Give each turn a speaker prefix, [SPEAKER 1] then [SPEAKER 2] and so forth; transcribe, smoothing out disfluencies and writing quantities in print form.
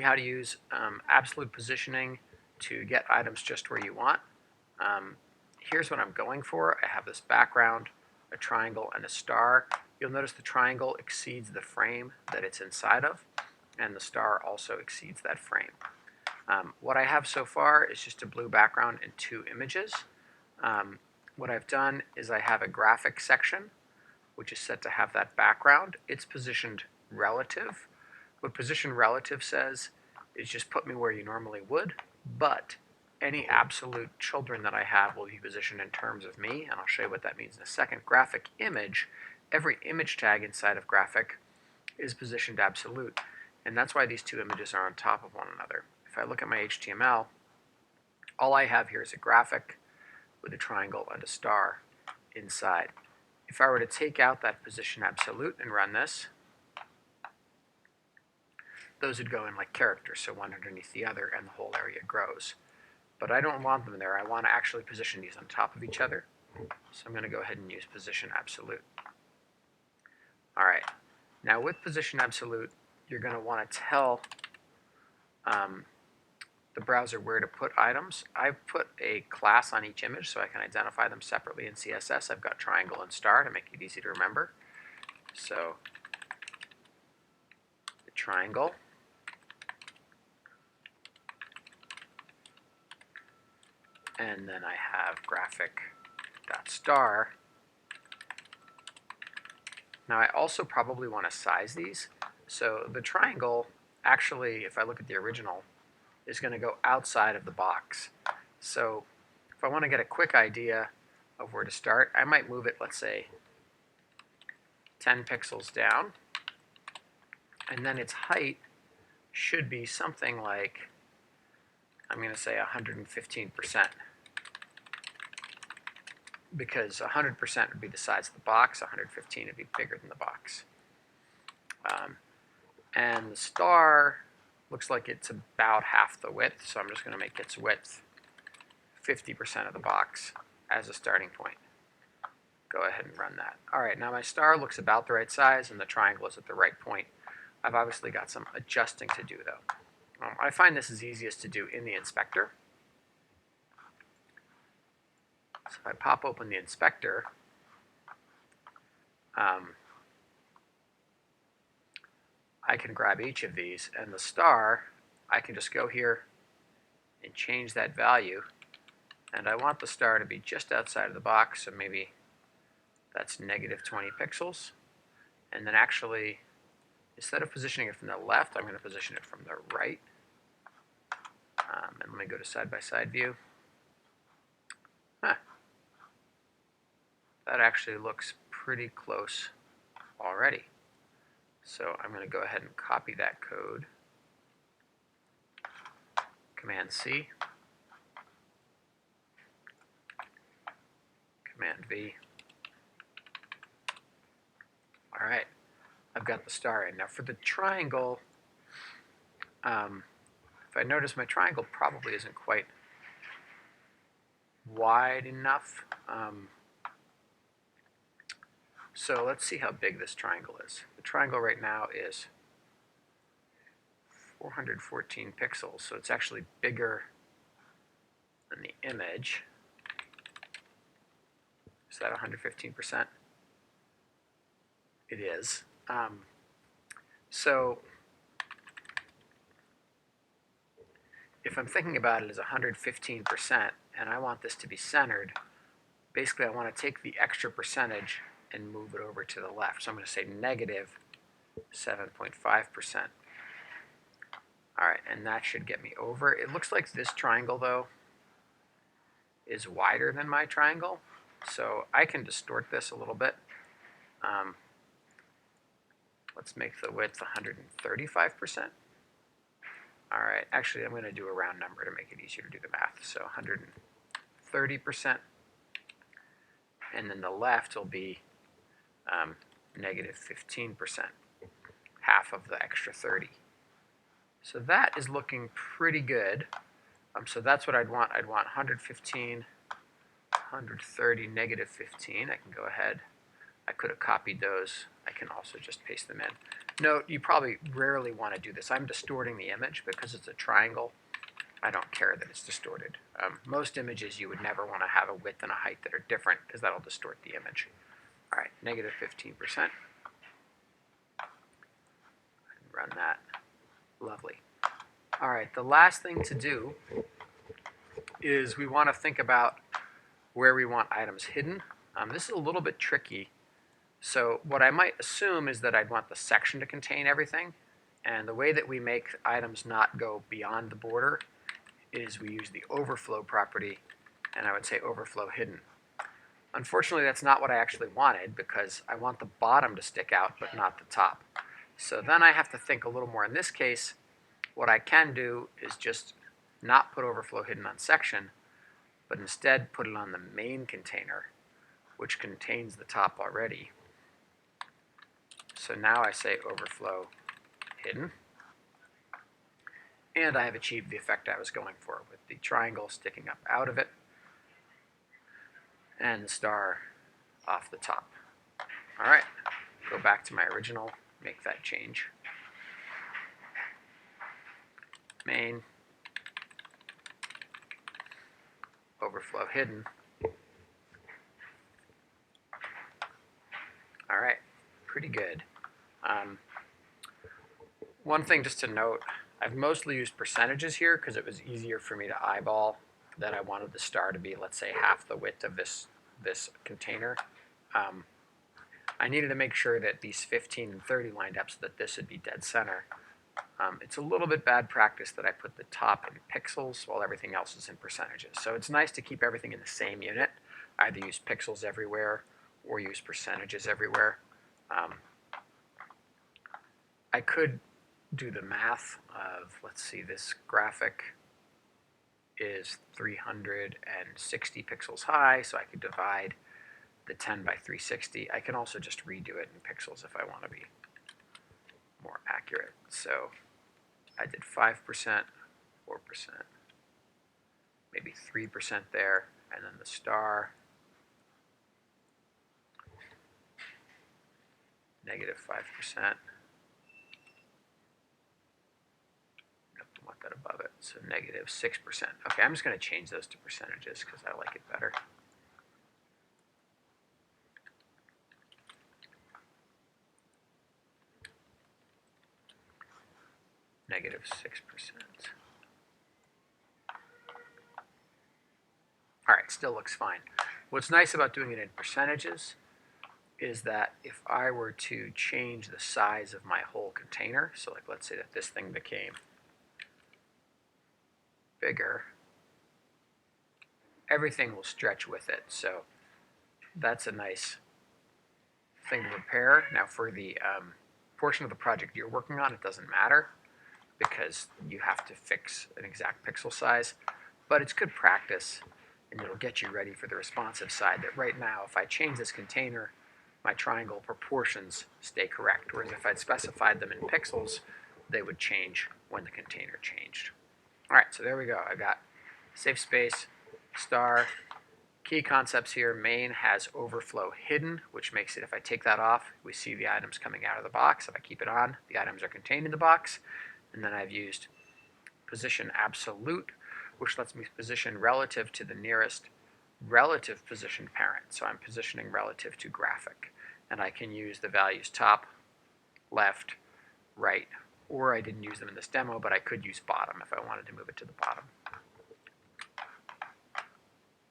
[SPEAKER 1] How to use absolute positioning to get items just where you want. Here's what I'm going for. I have this background, a triangle, and a star. You'll notice the triangle exceeds the frame that it's inside of, and the star also exceeds that frame. What I have so far is just a blue background and two images. What I've done is I have a graphic section, which is set to have that background. It's positioned relative. What position relative says is just put me where you normally would, but any absolute children that I have will be positioned in terms of me, and I'll show you what that means in a second. Graphic image, every image tag inside of graphic is positioned absolute, and that's why these two images are on top of one another. If I look at my HTML, all I have here is a graphic with a triangle and a star inside. If I were to take out that position absolute and run this, those would go in like characters, so one underneath the other, and the whole area grows. But I don't want them there. I want to actually position these on top of each other. So I'm going to go ahead and use position absolute. All right. Now with position absolute, you're going to want to tell the browser where to put items. I've put a class on each image so I can identify them separately in CSS. I've got triangle and star to make it easy to remember. So the triangle, and then I have graphic.star. Now I also probably want to size these. So the triangle, actually, if I look at the original, is going to go outside of the box. So if I want to get a quick idea of where to start, I might move it, let's say, 10 pixels down, and then its height should be something like, I'm going to say 115%, because 100% would be the size of the box, 115 would be bigger than the box. And the star looks like it's about half the width, so I'm just going to make its width 50% of the box as a starting point. Go ahead and run that. All right, now my star looks about the right size and the triangle is at the right point. I've obviously got some adjusting to do though. I find this is easiest to do in the inspector. So if I pop open the inspector, I can grab each of these, and the star, I can just go here and change that value, and I want the star to be just outside of the box, so maybe that's negative 20 pixels. And then actually, instead of positioning it from the left, I'm going to position it from the right. And let me go to side-by-side view. That actually looks pretty close already. So I'm going to go ahead and copy that code. Command C. Command V. All right, I've got the star in. Now for the triangle, if I notice, my triangle probably isn't quite wide enough. So let's see how big this triangle is. The triangle right now is 414 pixels, so it's actually bigger than the image. Is that 115%? It is. So if I'm thinking about it as 115% and I want this to be centered, basically I want to take the extra percentage and move it over to the left. So I'm going to say negative 7.5%. All right, and that should get me over. It looks like this triangle, though, is wider than my triangle, so I can distort this a little bit. Let's make the width 135%. All right, actually, I'm going to do a round number to make it easier to do the math. So 130%, and then the left will be negative 15%, half of the extra 30. So that is looking pretty good. So that's what I'd want. I'd want 115, 130, negative 15. I can go ahead, I could have copied those. I can also just paste them in. Note, you probably rarely want to do this. I'm distorting the image because it's a triangle. I don't care that it's distorted. Most images you would never want to have a width and a height that are different because that'll distort the image. All right, negative 15%. Run that. Lovely. All right, the last thing to do is we want to think about where we want items hidden. This is a little bit tricky. So what I might assume is that I'd want the section to contain everything. And the way that we make items not go beyond the border is we use the overflow property, and I would say overflow hidden. Unfortunately, that's not what I actually wanted because I want the bottom to stick out but not the top. So then I have to think a little more. In this case, what I can do is just not put overflow hidden on section, but instead put it on the main container, which contains the top already. So now I say overflow hidden, and I have achieved the effect I was going for with the triangle sticking up out of it and the star off the top. All right, go back to my original, make that change. Main, overflow hidden. All right, pretty good. One thing just to note, I've mostly used percentages here because it was easier for me to eyeball that I wanted the star to be, let's say, half the width of this container. I needed to make sure that these 15 and 30 lined up so that this would be dead center. It's a little bit bad practice that I put the top in pixels while everything else is in percentages. So it's nice to keep everything in the same unit, either use pixels everywhere or use percentages everywhere. I could do the math of, let's see, this graphic is 360 pixels high, so I could divide the 10 by 360. I can also just redo it in pixels if I want to be more accurate. So I did 5%, 4%, maybe 3% there, and then the star, negative 5%. Want that above it, so negative 6%. Okay, I'm just going to change those to percentages because I like it better. Negative 6%. All right, still looks fine. What's nice about doing it in percentages is that if I were to change the size of my whole container, so like let's say that this thing became bigger, everything will stretch with it. So that's a nice thing to prepare. Now for the portion of the project you're working on, it doesn't matter because you have to fix an exact pixel size, but it's good practice and it'll get you ready for the responsive side that right now if I change this container, my triangle proportions stay correct, whereas if I'd specified them in pixels, they would change when the container changed. All right, so there we go. I got safe space, star. Key concepts here, main has overflow hidden, which makes it, if I take that off, we see the items coming out of the box. If I keep it on, the items are contained in the box. And then I've used position absolute, which lets me position relative to the nearest relative position parent. So I'm positioning relative to graphic. And I can use the values top, left, right, or I didn't use them in this demo, but I could use bottom if I wanted to move it to the bottom.